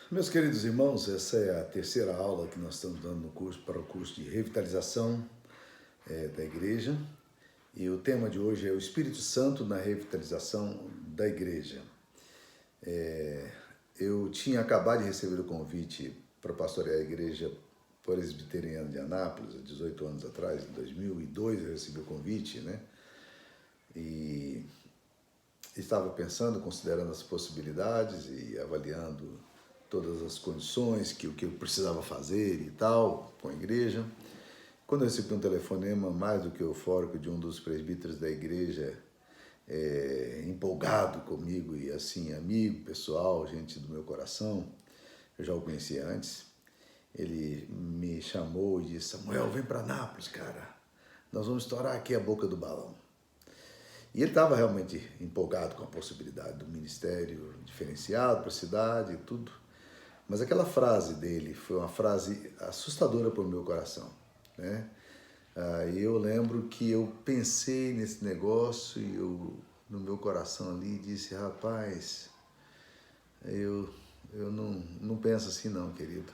Meus queridos irmãos, essa é a terceira aula que nós estamos dando no curso para o curso de revitalização da igreja. E o tema de hoje é o Espírito Santo na revitalização da igreja. Eu tinha acabado de receber o convite para pastorear a igreja presbiteriana de Anápolis, há 18 anos atrás, em 2002 eu recebi o convite, né? E estava pensando, considerando as possibilidades e avaliando todas as condições, o que eu precisava fazer e tal, com a igreja. Quando eu recebi um telefonema mais do que eufórico de um dos presbíteros da igreja, empolgado comigo e assim, amigo, pessoal, gente do meu coração, eu já o conhecia antes, ele me chamou e disse: Samuel, vem para Nápoles, cara, nós vamos estourar aqui a boca do balão. E ele estava realmente empolgado com a possibilidade do ministério diferenciado para a cidade e tudo. Mas aquela frase dele foi uma frase assustadora para o meu coração, né? E eu lembro que eu pensei nesse negócio e eu, no meu coração ali, disse: rapaz, eu não penso assim não, querido.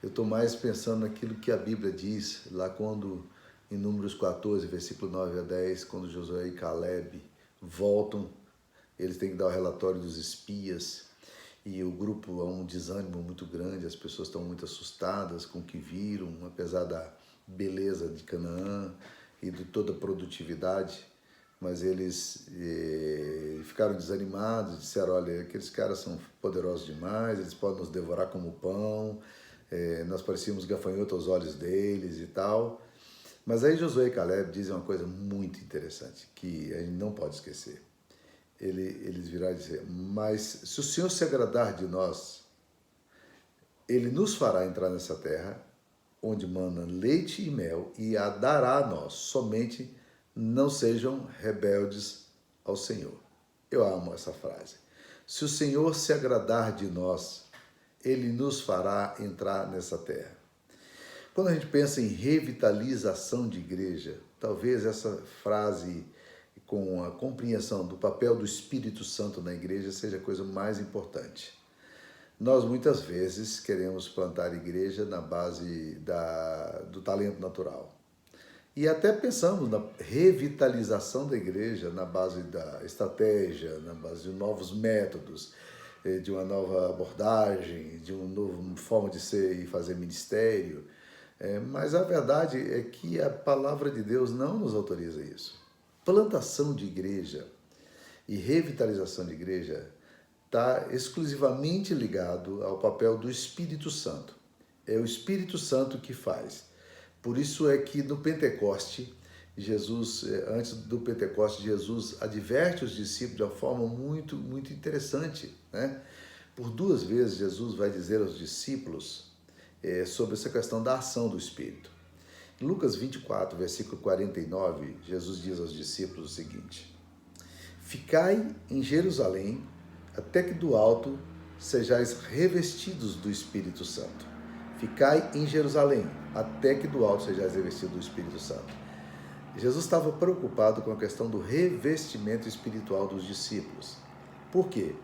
Eu estou mais pensando naquilo que a Bíblia diz, lá quando, em Números 14, versículo 9 a 10, quando Josué e Caleb voltam, eles têm que dar o relatório dos espias, e o grupo há um desânimo muito grande, as pessoas estão muito assustadas com o que viram, apesar da beleza de Canaã e de toda a produtividade, mas eles ficaram desanimados, disseram: olha, aqueles caras são poderosos demais, eles podem nos devorar como pão, nós parecíamos gafanhotos aos olhos deles e tal. Mas aí Josué e Caleb dizem uma coisa muito interessante, que a gente não pode esquecer. Eles viraram e disseram: mas se o Senhor se agradar de nós, Ele nos fará entrar nessa terra, onde mana leite e mel, e a dará a nós. Somente não sejam rebeldes ao Senhor. Eu amo essa frase. Se o Senhor se agradar de nós, Ele nos fará entrar nessa terra. Quando a gente pensa em revitalização de igreja, talvez essa frase, com a compreensão do papel do Espírito Santo na igreja, seja a coisa mais importante. Nós muitas vezes queremos plantar igreja na base do talento natural. E até pensamos na revitalização da igreja na base da estratégia, na base de novos métodos, de uma nova abordagem, de uma nova forma de ser e fazer ministério. Mas a verdade é que a palavra de Deus não nos autoriza isso. Plantação de igreja e revitalização de igreja está exclusivamente ligado ao papel do Espírito Santo. É o Espírito Santo que faz. Por isso é que no Pentecoste, antes do Pentecoste, Jesus adverte os discípulos de uma forma muito, muito interessante, né? Por duas vezes Jesus vai dizer aos discípulos sobre essa questão da ação do Espírito. Em Lucas 24, versículo 49, Jesus diz aos discípulos o seguinte: ficai em Jerusalém até que do alto sejais revestidos do Espírito Santo. Ficai em Jerusalém até que do alto sejais revestidos do Espírito Santo. Jesus estava preocupado com a questão do revestimento espiritual dos discípulos. Por quê?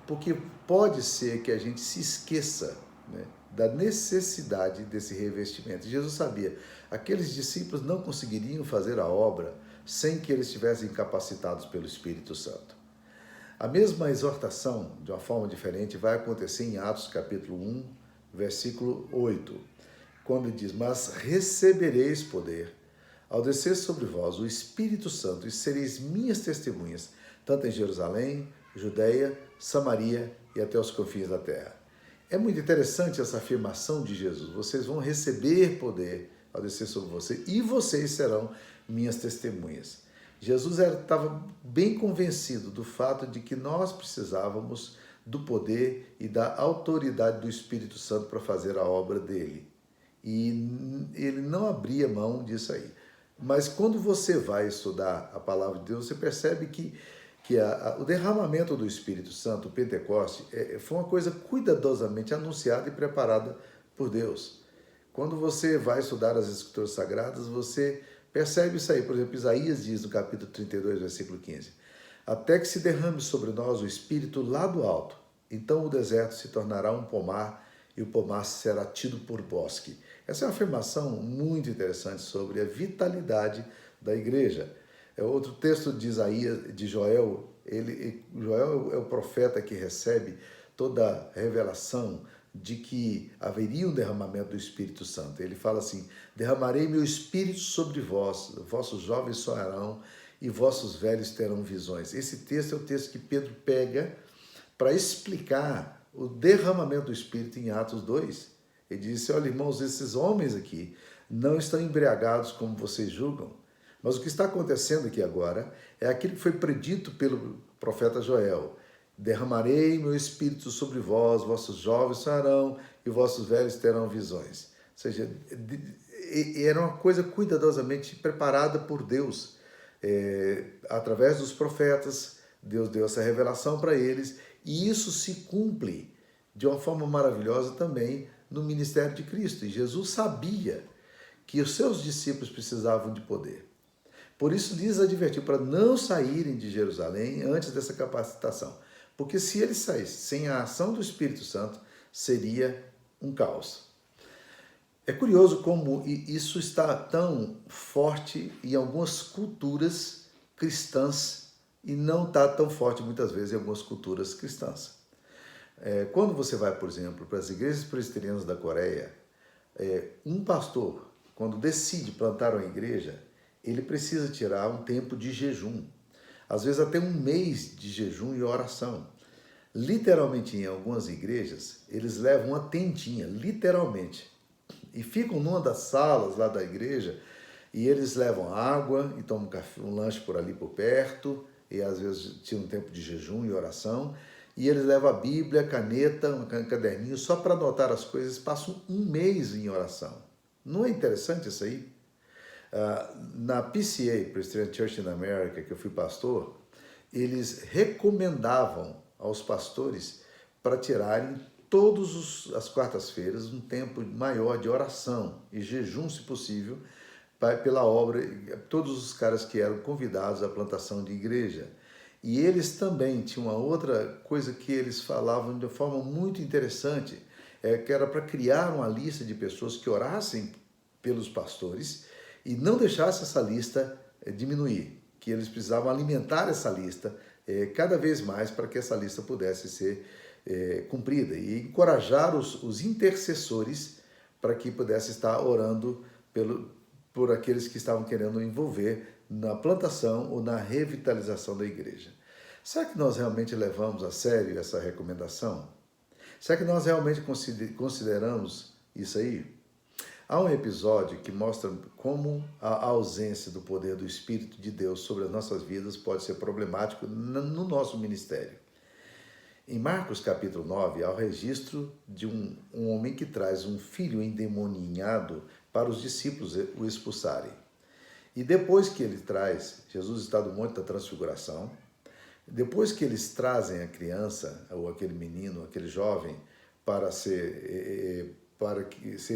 Porque pode ser que a gente se esqueça, né, da necessidade desse revestimento. Jesus sabia, aqueles discípulos não conseguiriam fazer a obra sem que eles estivessem capacitados pelo Espírito Santo. A mesma exortação, de uma forma diferente, vai acontecer em Atos capítulo 1, versículo 8, quando diz: mas recebereis poder ao descer sobre vós o Espírito Santo e sereis minhas testemunhas, tanto em Jerusalém, Judeia, Samaria e até os confins da terra. É muito interessante essa afirmação de Jesus: vocês vão receber poder ao descer sobre você e vocês serão minhas testemunhas. Jesus estava bem convencido do fato de que nós precisávamos do poder e da autoridade do Espírito Santo para fazer a obra dele. E ele não abria mão disso aí. Mas quando você vai estudar a palavra de Deus, você percebe que o derramamento do Espírito Santo, o Pentecoste, foi uma coisa cuidadosamente anunciada e preparada por Deus. Quando você vai estudar as Escrituras Sagradas, você percebe isso aí. Por exemplo, Isaías diz no capítulo 32, versículo 15: até que se derrame sobre nós o Espírito lá do alto, Então o deserto se tornará um pomar e o pomar será tido por bosque. Essa é uma afirmação muito interessante sobre a vitalidade da igreja. É outro texto de Isaías, de Joel. Joel é o profeta que recebe toda a revelação de que haveria um derramamento do Espírito Santo. Ele fala assim: derramarei meu Espírito sobre vós, vossos jovens sonharão e vossos velhos terão visões. Esse texto é o texto que Pedro pega para explicar o derramamento do Espírito em Atos 2. Ele disse: olha, irmãos, esses homens aqui não estão embriagados como vocês julgam, mas o que está acontecendo aqui agora é aquilo que foi predito pelo profeta Joel: derramarei meu Espírito sobre vós, vossos jovens sonharão e vossos velhos terão visões. Ou seja, era uma coisa cuidadosamente preparada por Deus. Através dos profetas, Deus deu essa revelação para eles, e isso se cumpre de uma forma maravilhosa também no ministério de Cristo. E Jesus sabia que os seus discípulos precisavam de poder. Por isso lhes advertiu para não saírem de Jerusalém antes dessa capacitação. Porque se eles saíssem sem a ação do Espírito Santo, seria um caos. É curioso como isso está tão forte em algumas culturas cristãs e não está tão forte muitas vezes em algumas culturas cristãs. Quando você vai, por exemplo, para as igrejas presbiterianas da Coreia, um pastor, quando decide plantar uma igreja, ele precisa tirar um tempo de jejum. Às vezes até um mês de jejum e oração. Literalmente, em algumas igrejas, eles levam uma tentinha, literalmente, e ficam numa das salas lá da igreja, e eles levam água e tomam um lanche por ali por perto, e às vezes tiram um tempo de jejum e oração, e eles levam a Bíblia, caneta, um caderninho, só para anotar as coisas, passam um mês em oração. Não é interessante isso aí? Na PCA, Presbyterian Church in America, que eu fui pastor, eles recomendavam aos pastores para tirarem todas as quartas-feiras um tempo maior de oração e jejum, se possível, pela obra, todos os caras que eram convidados à plantação de igreja. E eles também tinham uma outra coisa que eles falavam de forma muito interessante, que era para criar uma lista de pessoas que orassem pelos pastores e não deixasse essa lista diminuir, que eles precisavam alimentar essa lista cada vez mais para que essa lista pudesse ser cumprida e encorajar os intercessores para que pudesse estar orando por aqueles que estavam querendo envolver na plantação ou na revitalização da igreja. Será que nós realmente levamos a sério essa recomendação? Será que nós realmente consideramos isso aí? Há um episódio que mostra como a ausência do poder do Espírito de Deus sobre as nossas vidas pode ser problemático no nosso ministério. Em Marcos capítulo 9, há o registro de um homem que traz um filho endemoninhado para os discípulos o expulsarem. E depois que ele traz, Jesus está no Monte da Transfiguração, depois que eles trazem a criança, ou aquele menino, aquele jovem, para ser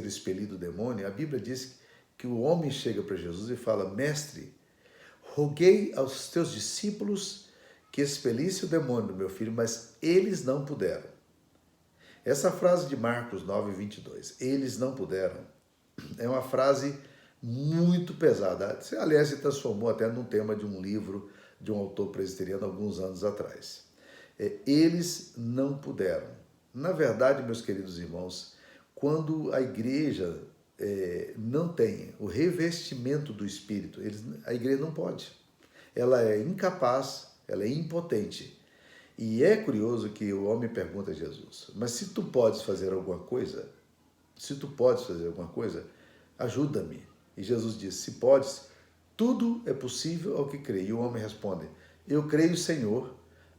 expelido o demônio, a Bíblia diz que o homem chega para Jesus e fala: Mestre, roguei aos teus discípulos que expelisse o demônio do meu filho, mas eles não puderam. Essa frase de Marcos 9, 22, eles não puderam, é uma frase muito pesada. Aliás, se transformou até num tema de um livro de um autor presbiteriano alguns anos atrás. Eles não puderam. Na verdade, meus queridos irmãos, quando a igreja não tem o revestimento do Espírito, a igreja não pode. Ela é incapaz, ela é impotente. E é curioso que o homem pergunta a Jesus: mas se tu podes fazer alguma coisa, ajuda-me. E Jesus diz: se podes, tudo é possível ao que crê. E o homem responde: eu creio, Senhor,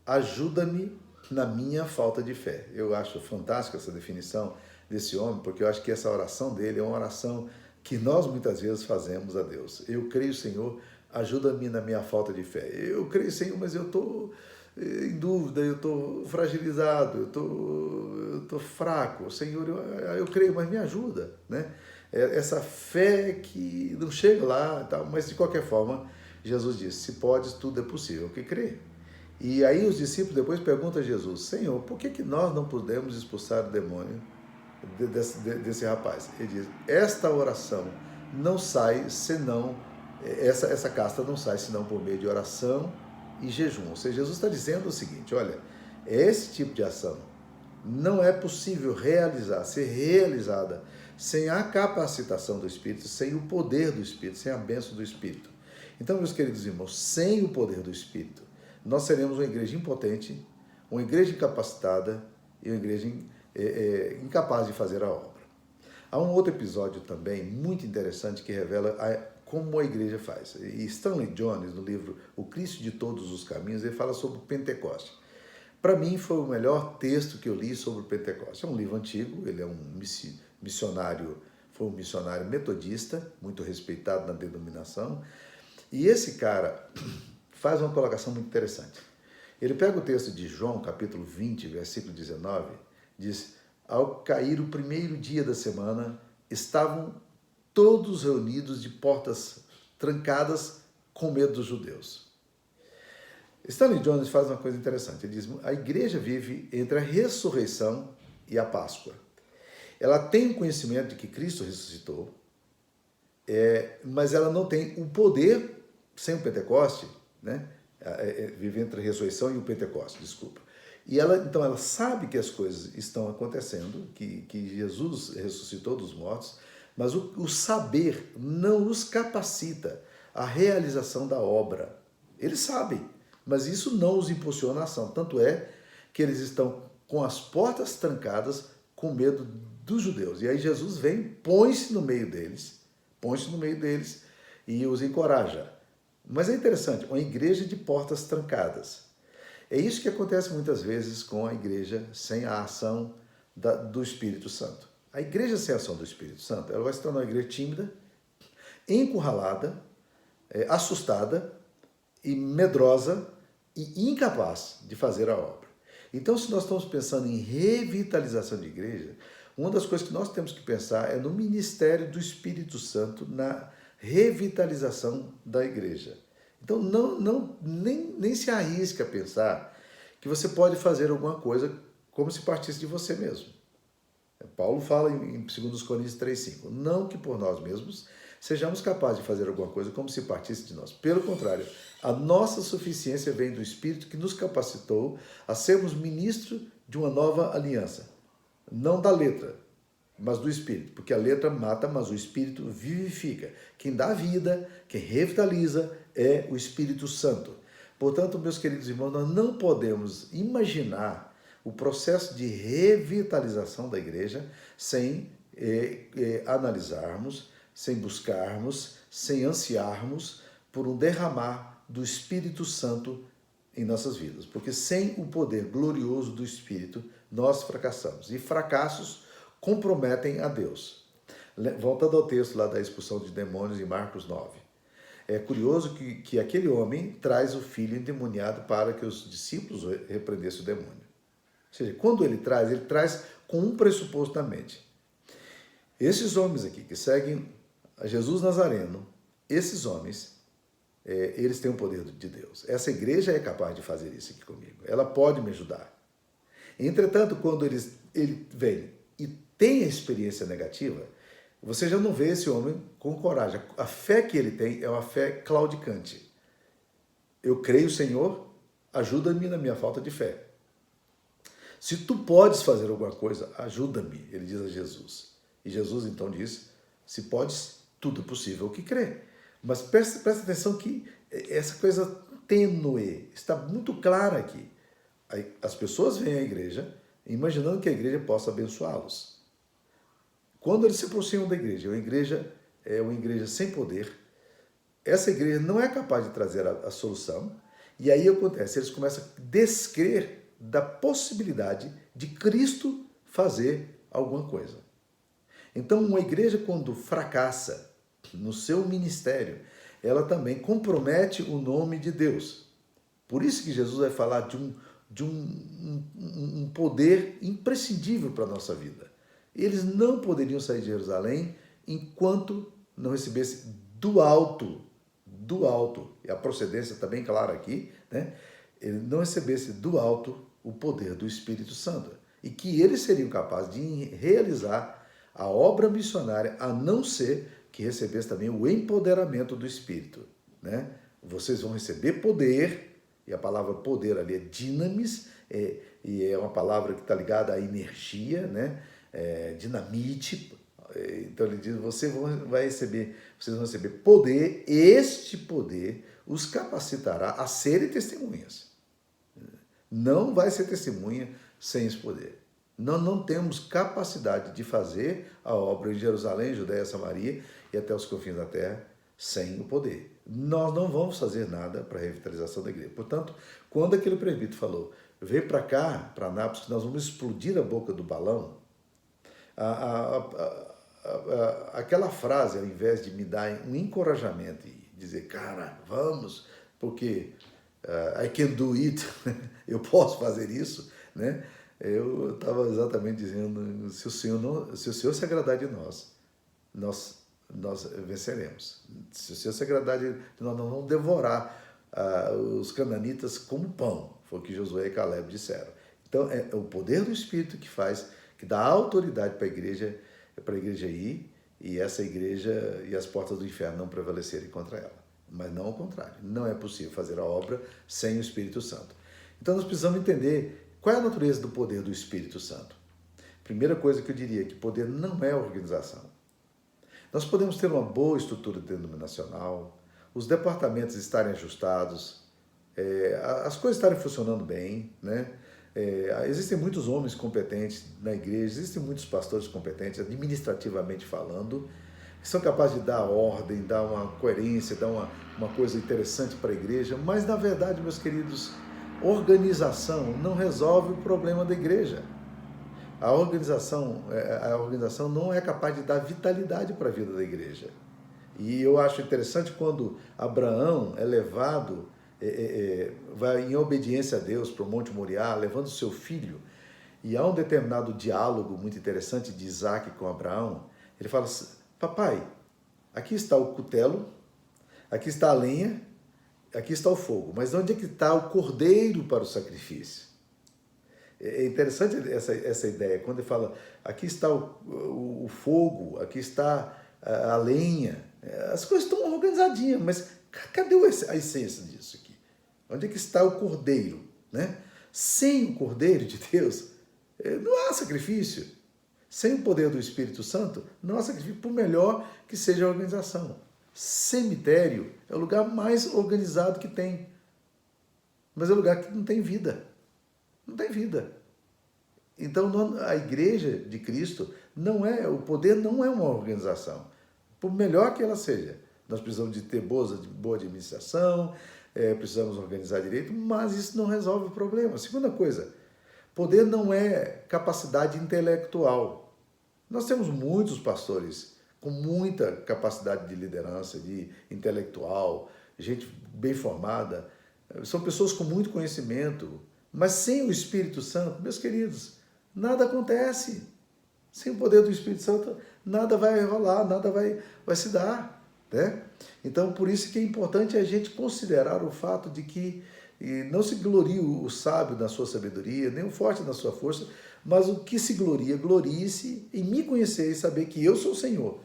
ajuda-me na minha falta de fé. Eu acho fantástica essa definição desse homem, porque eu acho que essa oração dele é uma oração que nós muitas vezes fazemos a Deus. Eu creio, Senhor, ajuda-me na minha falta de fé. Eu creio, Senhor, mas eu estou em dúvida, eu estou fragilizado, eu estou fraco. Senhor, eu creio, mas me ajuda, né? Essa fé que não chega lá, tal, mas de qualquer forma, Jesus disse: se podes, tudo é possível, que crê. E aí os discípulos depois perguntam a Jesus: Senhor, por que nós não podemos expulsar o demônio desse rapaz? Ele diz: esta oração não sai senão, essa casta não sai senão por meio de oração e jejum. Ou seja, Jesus está dizendo o seguinte: olha, esse tipo de ação não é possível ser realizada sem a capacitação do Espírito, sem o poder do Espírito, sem a bênção do Espírito. Então, meus queridos irmãos, sem o poder do Espírito, nós seremos uma igreja impotente, uma igreja incapacitada e uma igreja incapaz de fazer a obra. Há um outro episódio também muito interessante que revela como a igreja faz. E Stanley Jones, no livro O Cristo de Todos os Caminhos, ele fala sobre o Pentecoste. Para mim, foi o melhor texto que eu li sobre o Pentecoste. É um livro antigo, ele é um missionário, foi um missionário metodista, muito respeitado na denominação. E esse cara faz uma colocação muito interessante. Ele pega o texto de João, capítulo 20, versículo 19, diz: ao cair o primeiro dia da semana, estavam todos reunidos de portas trancadas com medo dos judeus. Stanley Jones faz uma coisa interessante. Ele diz: a igreja vive entre a ressurreição e a Páscoa. Ela tem o conhecimento de que Cristo ressuscitou, mas ela não tem o poder sem o Pentecoste, né? Vive entre a ressurreição e o Pentecoste, desculpa. E então ela sabe que as coisas estão acontecendo, que Jesus ressuscitou dos mortos, mas o saber não os capacita à realização da obra. Eles sabem, mas isso não os impulsiona a ação. Tanto é que eles estão com as portas trancadas, com medo dos judeus. E aí Jesus vem, põe-se no meio deles e os encoraja. Mas é interessante, uma igreja de portas trancadas. É isso que acontece muitas vezes com a igreja sem a ação do Espírito Santo. A igreja sem a ação do Espírito Santo, ela vai se tornar uma igreja tímida, encurralada, assustada e medrosa e incapaz de fazer a obra. Então, se nós estamos pensando em revitalização de igreja, uma das coisas que nós temos que pensar é no ministério do Espírito Santo na revitalização da igreja. Então, nem se arrisca a pensar que você pode fazer alguma coisa como se partisse de você mesmo. Paulo fala em 2 Coríntios 3,5, não que por nós mesmos sejamos capazes de fazer alguma coisa como se partisse de nós. Pelo contrário, a nossa suficiência vem do Espírito que nos capacitou a sermos ministros de uma nova aliança. Não da letra, mas do Espírito. Porque a letra mata, mas o Espírito vivifica. Quem dá vida, quem revitaliza é o Espírito Santo. Portanto, meus queridos irmãos, nós não podemos imaginar o processo de revitalização da igreja sem analisarmos, sem buscarmos, sem ansiarmos por um derramar do Espírito Santo em nossas vidas. Porque sem o poder glorioso do Espírito, nós fracassamos. E fracassos comprometem a Deus. Voltando ao texto lá da expulsão de demônios em Marcos 9. É curioso que aquele homem traz o filho endemoniado para que os discípulos repreendessem o demônio. Ou seja, quando ele traz com um pressuposto na mente. Esses homens aqui que seguem a Jesus Nazareno, esses homens, eles têm o poder de Deus. Essa igreja é capaz de fazer isso aqui comigo. Ela pode me ajudar. Entretanto, quando ele vem e tem a experiência negativa, você já não vê esse homem com coragem. A fé que ele tem é uma fé claudicante. Eu creio, Senhor, ajuda-me na minha falta de fé. Se tu podes fazer alguma coisa, ajuda-me, ele diz a Jesus. E Jesus então diz, se podes, tudo é possível que crê. Mas presta atenção que essa coisa tênue está muito clara aqui. As pessoas vêm à igreja imaginando que a igreja possa abençoá-los. Quando eles se aproximam da igreja, é uma igreja sem poder, essa igreja não é capaz de trazer a solução, e aí acontece, eles começam a descrer da possibilidade de Cristo fazer alguma coisa. Então, uma igreja, quando fracassa no seu ministério, ela também compromete o nome de Deus. Por isso que Jesus vai falar de um poder imprescindível para a nossa vida. Eles não poderiam sair de Jerusalém enquanto não recebessem do alto, e a procedência está bem clara aqui, né? ele não recebesse do alto o poder do Espírito Santo e que eles seriam capazes de realizar a obra missionária, a não ser que recebesse também o empoderamento do Espírito, né? Vocês vão receber poder, e a palavra poder ali é dinamis, e é uma palavra que está ligada à energia, né? Dinamite. Então ele diz, vocês vão receber poder, este poder os capacitará a serem testemunhas. Não vai ser testemunha sem esse poder. Nós não temos capacidade de fazer a obra em Jerusalém, Judeia, Samaria e até os confins da terra sem o poder. Nós não vamos fazer nada para a revitalização da igreja. Portanto, quando aquele presbítero falou, vem para cá, para Anápolis, que nós vamos explodir a boca do balão, aquela frase, ao invés de me dar um encorajamento e dizer, cara, vamos, porque I can do it, eu posso fazer isso, né? Eu estava exatamente dizendo, se o Senhor se agradar de nós venceremos. Se o Senhor se agradar de nós vamos devorar os cananitas como pão, foi o que Josué e Caleb disseram. Então, é o poder do Espírito que dá autoridade para a igreja ir, e essa igreja e as portas do inferno não prevalecerem contra ela. Mas não ao contrário, não é possível fazer a obra sem o Espírito Santo. Então nós precisamos entender qual é a natureza do poder do Espírito Santo. Primeira coisa que eu diria é que poder não é organização. Nós podemos ter uma boa estrutura denominacional, os departamentos estarem ajustados, as coisas estarem funcionando bem, né? Existem muitos homens competentes na igreja, existem muitos pastores competentes, administrativamente falando, que são capazes de dar ordem, dar uma coerência, dar uma coisa interessante para a igreja, mas na verdade, meus queridos, organização não resolve o problema da igreja. A organização não é capaz de dar vitalidade para a vida da igreja. E eu acho interessante quando Abraão é levado, vai em obediência a Deus para o Monte Moriá, levando seu filho, e há um determinado diálogo muito interessante de Isaac com Abraão. Ele fala assim, papai, aqui está o cutelo, aqui está a lenha, aqui está o fogo, mas onde é que está o cordeiro para o sacrifício? É interessante essa ideia, quando ele fala, aqui está o fogo, aqui está a lenha, as coisas estão organizadinhas, mas cadê a essência disso aqui? Onde é que está o cordeiro? Né? Sem o cordeiro de Deus, não há sacrifício. Sem o poder do Espírito Santo, não há sacrifício, por melhor que seja a organização. Cemitério é o lugar mais organizado que tem, mas é o lugar que não tem vida. Não tem vida. Então, a igreja de Cristo o poder não é uma organização, por melhor que ela seja. Nós precisamos de ter boa administração, precisamos organizar direito, mas isso não resolve o problema. Segunda coisa, poder não é capacidade intelectual. Nós temos muitos pastores com muita capacidade de liderança, de intelectual, gente bem formada, são pessoas com muito conhecimento, mas sem o Espírito Santo, meus queridos, nada acontece. Sem o poder do Espírito Santo, nada vai rolar, nada vai se dar. Né? Então, por isso que é importante a gente considerar o fato de que não se glorie o sábio na sua sabedoria, nem o forte na sua força, mas o que se glorie-se em me conhecer e saber que eu sou o Senhor.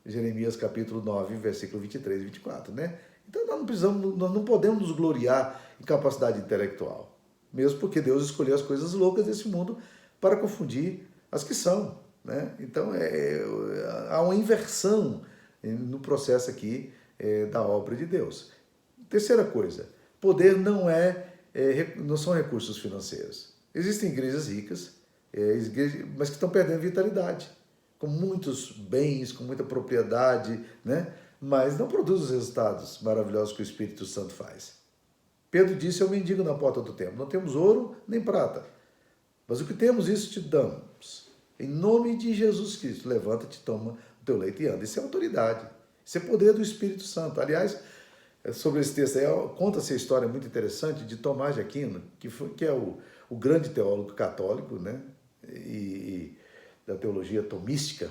Jeremias capítulo 9, versículo 23 e 24. Né? Então, nós não podemos nos gloriar em capacidade intelectual. Mesmo porque Deus escolheu as coisas loucas desse mundo para confundir as que são. Né? Então, há uma inversão no processo aqui da obra de Deus. Terceira coisa, poder não são recursos financeiros. Existem igrejas ricas, mas que estão perdendo vitalidade, com muitos bens, com muita propriedade, né? Mas não produzem os resultados maravilhosos que o Espírito Santo faz. Pedro disse ao mendigo na porta do templo, não temos ouro nem prata, mas o que temos, isso te damos. Em nome de Jesus Cristo, levanta-te, toma o teu leito e anda. Isso é autoridade, isso é poder do Espírito Santo. Aliás, sobre esse texto aí, conta-se a história muito interessante de Tomás de Aquino, que é o grande teólogo católico, né? E da teologia tomística,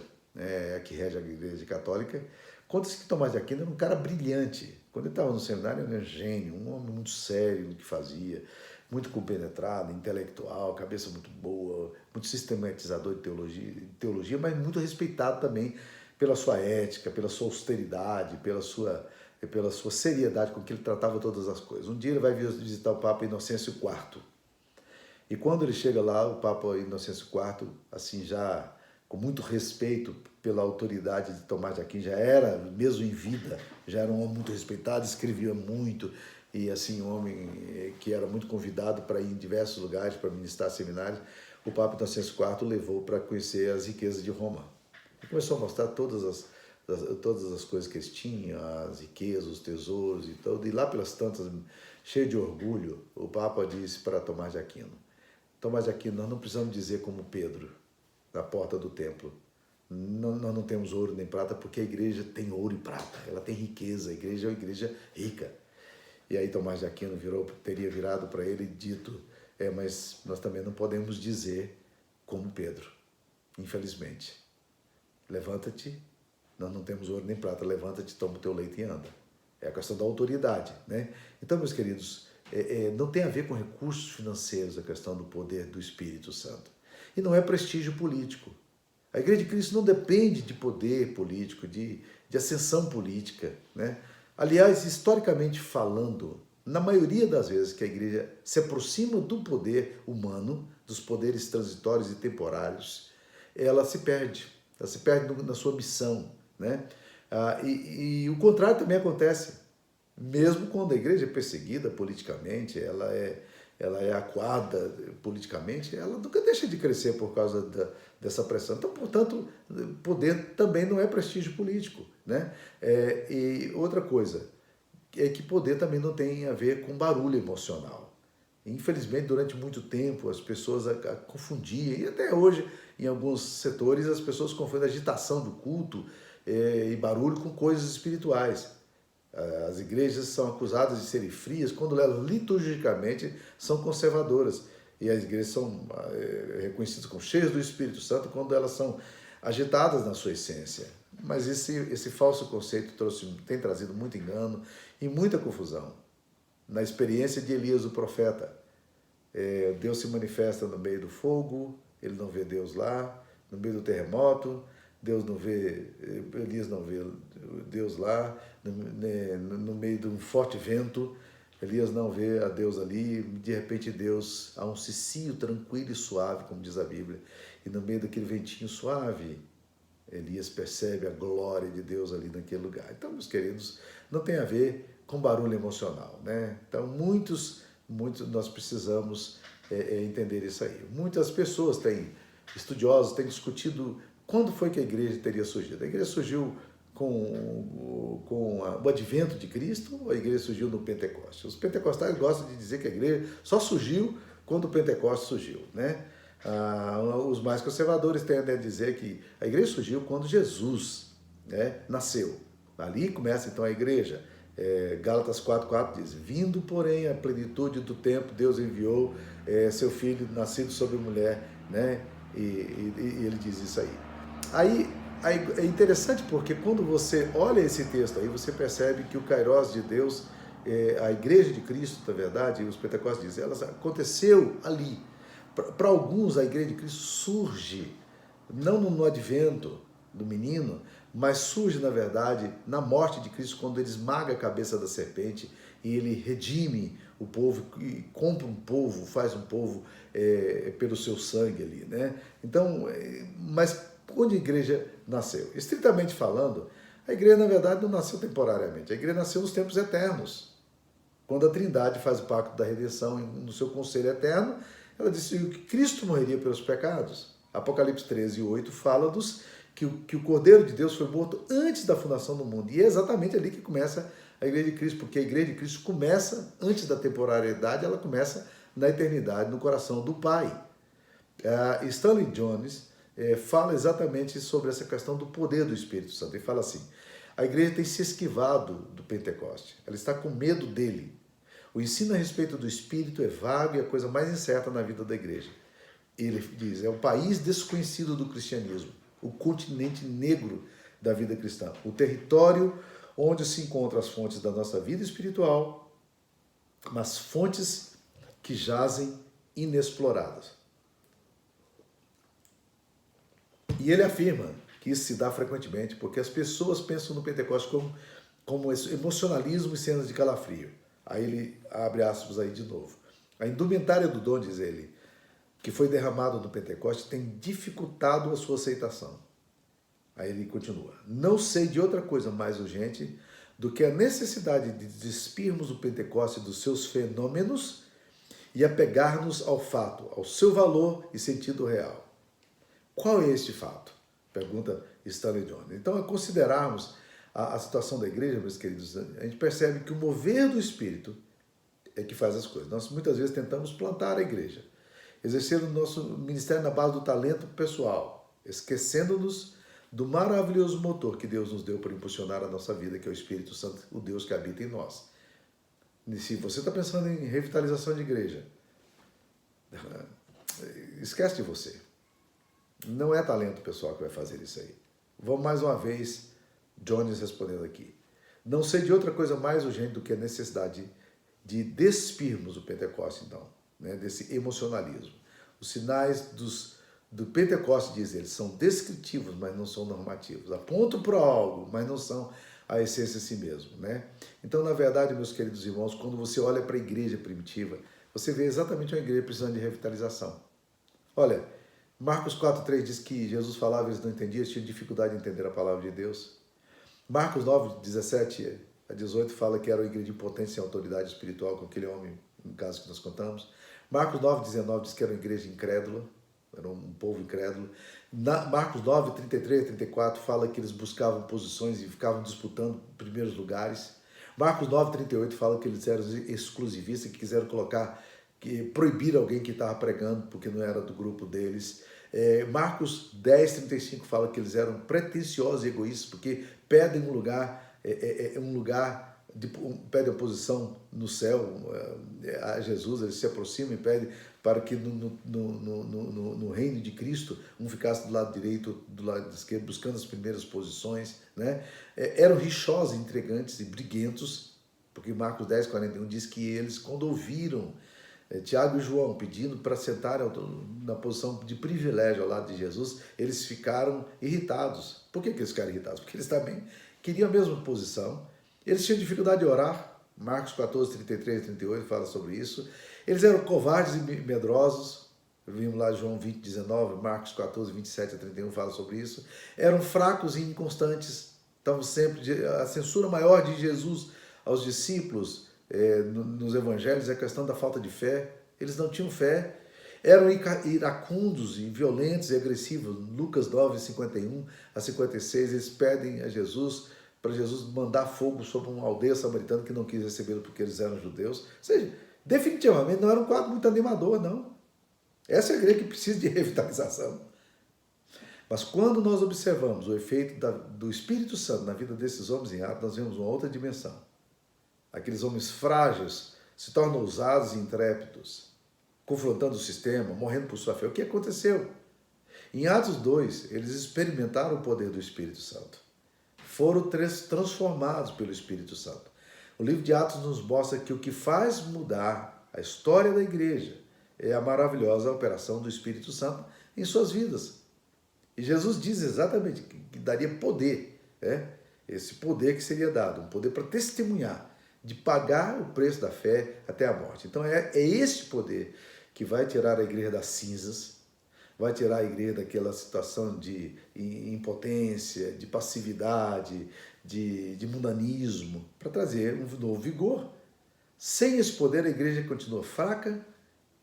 que rege a Igreja Católica, Conta-se que Tomás de Aquino era um cara brilhante. Quando ele estava no seminário, ele era um gênio, um homem muito sério no que fazia, muito compenetrado, intelectual, cabeça muito boa, muito sistematizador de teologia, mas muito respeitado também pela sua ética, pela sua austeridade, pela sua seriedade com que ele tratava todas as coisas. Um dia ele vai visitar o Papa Inocêncio IV. E quando ele chega lá, o Papa Inocêncio IV, assim, já com muito respeito pela autoridade de Tomás de Aquino, já era, mesmo em vida, já era um homem muito respeitado, escrevia muito, e assim, um homem que era muito convidado para ir em diversos lugares, para ministrar seminários. O Papa Inocêncio IV o levou para conhecer as riquezas de Roma. E começou a mostrar todas as coisas que eles tinham, as riquezas, os tesouros e tudo. E lá pelas tantas, cheio de orgulho, o Papa disse para Tomás de Aquino: Tomás de Aquino, nós não precisamos dizer como Pedro, na porta do templo, nós não temos ouro nem prata, porque a igreja tem ouro e prata, ela tem riqueza, a igreja é uma igreja rica. E aí Tomás de Aquino teria virado para ele e dito: mas nós também não podemos dizer como Pedro, infelizmente. Levanta-te, nós não temos ouro nem prata, levanta-te, toma o teu leite e anda. É a questão da autoridade, né? Então, meus queridos, não tem a ver com recursos financeiros a questão do poder do Espírito Santo. E não é prestígio político. A Igreja de Cristo não depende de poder político, de ascensão política, né? Aliás, historicamente falando, na maioria das vezes que a Igreja se aproxima do poder humano, dos poderes transitórios e temporários, ela se perde na sua missão, né? E o contrário também acontece. Mesmo quando a igreja é perseguida politicamente, ela é acuada politicamente, ela nunca deixa de crescer por causa dessa pressão. Então, portanto, poder também não é prestígio político, né? E outra coisa é que poder também não tem a ver com barulho emocional. Infelizmente, durante muito tempo, as pessoas confundiam, e até hoje, em alguns setores, as pessoas confundem a agitação do culto e barulho com coisas espirituais. As igrejas são acusadas de serem frias quando elas liturgicamente são conservadoras. E as igrejas são reconhecidas como cheias do Espírito Santo quando elas são agitadas na sua essência. Mas esse falso conceito tem trazido muito engano e muita confusão. Na experiência de Elias, o profeta, Deus se manifesta no meio do fogo, ele não vê Deus lá, no meio do terremoto, Elias não vê Deus lá, no meio de um forte vento, Elias não vê a Deus ali, de repente Deus, há um cicio tranquilo e suave, como diz a Bíblia, e no meio daquele ventinho suave, Elias percebe a glória de Deus ali naquele lugar. Então, meus queridos, não tem a ver com barulho emocional, né? Então, muitos nós precisamos entender isso aí. Muitas pessoas estudiosos têm discutido quando foi que a igreja teria surgido. A igreja surgiu com o advento de Cristo ou a igreja surgiu no Pentecostes? Os pentecostais gostam de dizer que a igreja só surgiu quando o Pentecostes surgiu, né? Os mais conservadores tendem a dizer que a igreja surgiu quando Jesus, né, nasceu. Ali começa então a igreja. Gálatas 4,4 diz: vindo, porém, a plenitude do tempo, Deus enviou seu filho nascido sobre mulher, né? E ele diz isso aí. Aí é interessante porque quando você olha esse texto aí, você percebe que o Kairos de Deus, a igreja de Cristo, na verdade, os pentecostes dizem, ela aconteceu ali. Para alguns, a igreja de Cristo surge, não no advento do menino, mas surge, na verdade, na morte de Cristo, quando ele esmaga a cabeça da serpente e ele redime o povo, e compra um povo, faz um povo pelo seu sangue ali, né? Então, mas onde a igreja nasceu? Estritamente falando, a igreja, na verdade, não nasceu temporariamente, a igreja nasceu nos tempos eternos. Quando a Trindade faz o pacto da redenção no seu conselho eterno, ela disse que Cristo morreria pelos pecados. Apocalipse 13:8 fala que o Cordeiro de Deus foi morto antes da fundação do mundo. E é exatamente ali que começa a Igreja de Cristo, porque a Igreja de Cristo começa, antes da temporariedade, ela começa na eternidade, no coração do Pai. Stanley Jones fala exatamente sobre essa questão do poder do Espírito Santo. Ele fala assim: a igreja tem se esquivado do Pentecoste, ela está com medo dele. O ensino a respeito do Espírito é vago e a coisa mais incerta na vida da igreja. Ele diz, é um país desconhecido do cristianismo, o continente negro da vida cristã. O território onde se encontram as fontes da nossa vida espiritual, mas fontes que jazem inexploradas. E ele afirma que isso se dá frequentemente porque as pessoas pensam no Pentecostes como emocionalismo e cenas de calafrio. Aí ele abre aspas aí de novo. A indumentária do dom, diz ele, que foi derramado no Pentecostes, tem dificultado a sua aceitação. Aí ele continua. Não sei de outra coisa mais urgente do que a necessidade de despirmos o Pentecostes dos seus fenômenos e apegar-nos ao fato, ao seu valor e sentido real. Qual é este fato? Pergunta Stanley Jones. Então, ao considerarmos a situação da igreja, meus queridos, a gente percebe que o mover do Espírito é que faz as coisas. Nós muitas vezes tentamos plantar a igreja, exercendo o nosso ministério na base do talento pessoal, esquecendo-nos do maravilhoso motor que Deus nos deu para impulsionar a nossa vida, que é o Espírito Santo, o Deus que habita em nós. E se você está pensando em revitalização de igreja, esquece de você. Não é talento pessoal que vai fazer isso aí. Vamos mais uma vez, Jones respondendo aqui. Não sei de outra coisa mais urgente do que a necessidade de despirmos o Pentecostes, então, né, desse emocionalismo. Os sinais do Pentecostes, diz ele, são descritivos, mas não são normativos. Apontam para algo, mas não são a essência em si mesmo, né? Então, na verdade, meus queridos irmãos, quando você olha para a igreja primitiva, você vê exatamente uma igreja precisando de revitalização. Olha, Marcos 4,3 diz que Jesus falava e eles não entendiam, eles tinham dificuldade de entender a palavra de Deus. Marcos 9:17 a 18 fala que era uma igreja de potência e autoridade espiritual com aquele homem, no caso que nós contamos. Marcos 9:19 diz que era uma igreja incrédula, era um povo incrédulo. Marcos 9:33 a 34 fala que eles buscavam posições e ficavam disputando primeiros lugares. Marcos 9:38 fala que eles eram exclusivistas, que quiseram proibir alguém que estava pregando porque não era do grupo deles. Marcos 10:35 fala que eles eram pretensiosos e egoístas porque pedem pedem a posição no céu a Jesus, eles se aproximam e pedem para que no reino de Cristo um ficasse do lado direito, do lado esquerdo, buscando as primeiras posições, né? Eram rixosos, intrigantes e briguentos, porque Marcos 10:41 diz que eles, quando ouviram Tiago e João pedindo para sentarem na posição de privilégio ao lado de Jesus, eles ficaram irritados. Por que eles ficaram irritados? Porque eles também queriam a mesma posição. Eles tinham dificuldade de orar. Marcos 14:33 e 38 fala sobre isso. Eles eram covardes e medrosos. Vimos lá João 20:19, Marcos 14:27 a 31 fala sobre isso. Eram fracos e inconstantes. Estavam sempre... A censura maior de Jesus aos discípulos nos evangelhos é a questão da falta de fé. Eles não tinham fé. Eram iracundos e violentos e agressivos. Lucas 9:51 a 56, eles pedem a Jesus, para Jesus mandar fogo sobre uma aldeia samaritana que não quis recebê-lo porque eles eram judeus. Ou seja, definitivamente não era um quadro muito animador, não. Essa é a igreja que precisa de revitalização. Mas quando nós observamos o efeito do Espírito Santo na vida desses homens em Atos, nós vemos uma outra dimensão. Aqueles homens frágeis se tornam ousados e intrépidos, confrontando o sistema, morrendo por sua fé. O que aconteceu? Em Atos 2, eles experimentaram o poder do Espírito Santo. Foram transformados pelo Espírito Santo. O livro de Atos nos mostra que o que faz mudar a história da igreja é a maravilhosa operação do Espírito Santo em suas vidas. E Jesus diz exatamente que daria poder, esse poder que seria dado, um poder para testemunhar, de pagar o preço da fé até a morte. Então é este poder que vai tirar a igreja das cinzas, vai tirar a igreja daquela situação de impotência, de passividade, de mundanismo, para trazer um novo vigor. Sem esse poder, a igreja continua fraca,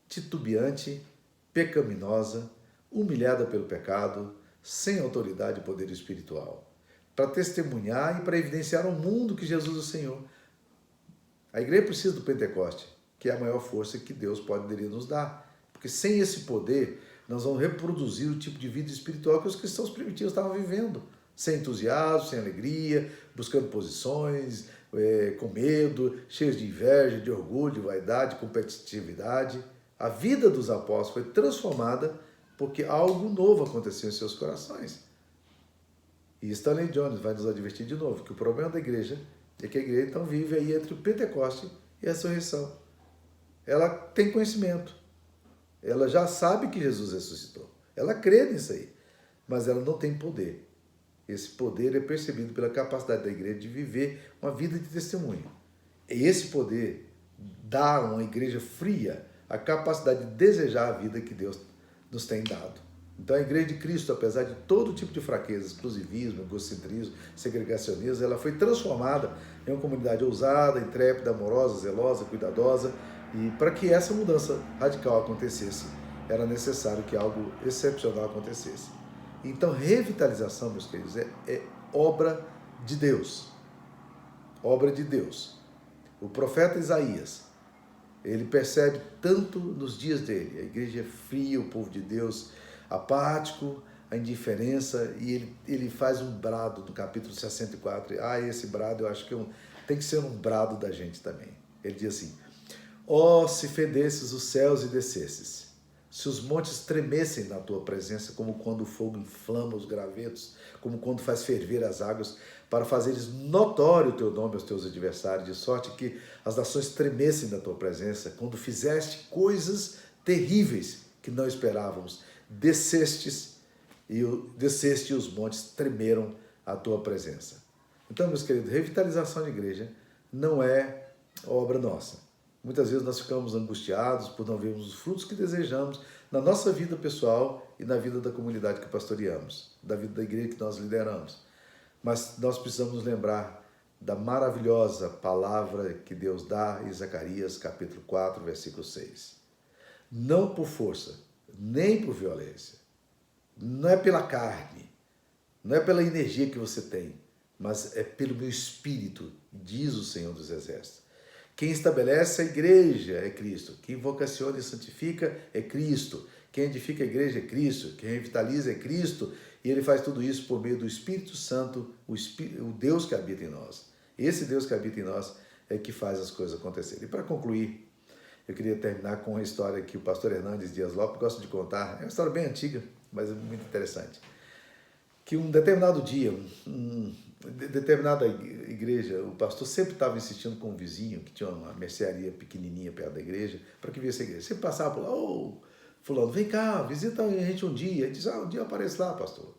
titubeante, pecaminosa, humilhada pelo pecado, sem autoridade e poder espiritual, para testemunhar e para evidenciar ao mundo que Jesus é o Senhor. A igreja precisa do Pentecoste, que é a maior força que Deus poderia nos dar, porque sem esse poder, nós vamos reproduzir o tipo de vida espiritual que os cristãos primitivos estavam vivendo, sem entusiasmo, sem alegria, buscando posições, com medo, cheios de inveja, de orgulho, de vaidade, competitividade. A vida dos apóstolos foi transformada porque algo novo aconteceu em seus corações. E Stanley Jones vai nos advertir de novo que o problema da igreja é que a igreja então vive aí entre o Pentecoste e a ressurreição. Ela tem conhecimento, ela já sabe que Jesus ressuscitou, ela crê nisso aí, mas ela não tem poder. Esse poder é percebido pela capacidade da igreja de viver uma vida de testemunho. E esse poder dá a uma igreja fria a capacidade de desejar a vida que Deus nos tem dado. Então a igreja de Cristo, apesar de todo tipo de fraqueza, exclusivismo, egocentrismo, segregacionismo, ela foi transformada em uma comunidade ousada, intrépida, amorosa, zelosa, cuidadosa. E para que essa mudança radical acontecesse, era necessário que algo excepcional acontecesse. Então revitalização, meus queridos, é obra de Deus. Obra de Deus. O profeta Isaías, ele percebe tanto nos dias dele, a igreja é fria, o povo de Deus apático, a indiferença, e ele faz um brado no capítulo 64. Esse brado eu acho que tem que ser um brado da gente também. Ele diz assim: ó, se fedesses os céus e descesses, se os montes tremessem na tua presença, como quando o fogo inflama os gravetos, como quando faz ferver as águas, para fazeres notório o teu nome aos teus adversários, de sorte que as nações tremessem na tua presença, quando fizeste coisas terríveis que não esperávamos, desceste e os montes tremeram à tua presença. Então, meus queridos, revitalização de igreja não é obra nossa. Muitas vezes nós ficamos angustiados por não vermos os frutos que desejamos na nossa vida pessoal e na vida da comunidade que pastoreamos, da vida da igreja que nós lideramos. Mas nós precisamos nos lembrar da maravilhosa palavra que Deus dá em Zacarias, capítulo 4, versículo 6. Não por força, nem por violência, não é pela carne, não é pela energia que você tem, mas é pelo meu espírito, diz o Senhor dos Exércitos. Quem estabelece a igreja é Cristo. Quem vocaciona e santifica é Cristo. Quem edifica a igreja é Cristo. Quem revitaliza é Cristo. E ele faz tudo isso por meio do Espírito Santo, o Deus que habita em nós. Esse Deus que habita em nós é que faz as coisas acontecerem. E para concluir, eu queria terminar com uma história que o pastor Hernandes Dias Lopes gosta de contar. É uma história bem antiga, mas é muito interessante. Que um determinado dia, determinada igreja, o pastor sempre estava insistindo com um vizinho, que tinha uma mercearia pequenininha perto da igreja, para que viesse a igreja. Sempre passava por lá: ô, fulano, vem cá, visita a gente um dia. Ele diz: um dia aparece lá, pastor.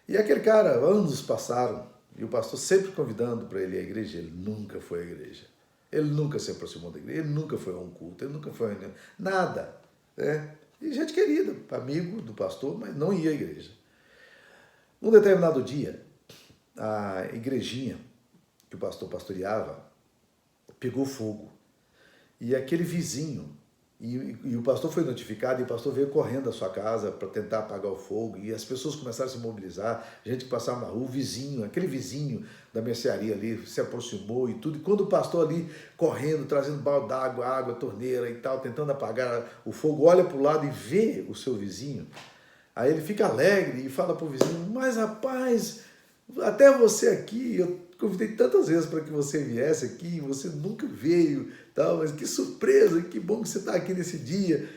E aquele cara, anos passaram, e o pastor sempre convidando para ele ir à igreja, ele nunca foi à igreja. Ele nunca se aproximou da igreja, ele nunca foi a um culto, ele nunca foi a nada. Né? E gente querida, amigo do pastor, mas não ia à igreja. Num determinado dia, a igrejinha que o pastor pastoreava pegou fogo. E aquele vizinho, e o pastor foi notificado, e o pastor veio correndo da sua casa para tentar apagar o fogo, e as pessoas começaram a se mobilizar, gente que passava na rua, o vizinho, aquele vizinho da mercearia ali se aproximou e tudo, e quando o pastor ali correndo, trazendo balde d'água, água, torneira e tal, tentando apagar o fogo, olha para o lado e vê o seu vizinho, aí ele fica alegre e fala para o vizinho: mas rapaz, até você aqui, eu convidei tantas vezes para que você viesse aqui, você nunca veio, tal, mas que surpresa, que bom que você está aqui nesse dia,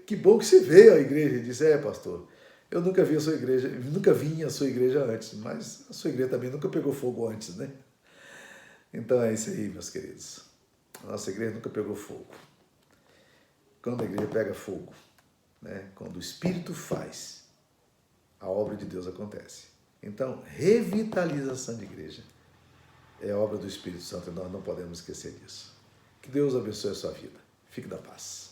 que bom que você veio à igreja. Ele disse: pastor, eu nunca vi a sua igreja, nunca vim à sua igreja antes, mas a sua igreja também nunca pegou fogo antes, né? Então é isso aí, meus queridos. A nossa igreja nunca pegou fogo. Quando a igreja pega fogo, né? Quando o Espírito faz, a obra de Deus acontece. Então, revitalização de igreja é obra do Espírito Santo e nós não podemos esquecer disso. Que Deus abençoe a sua vida. Fique na paz.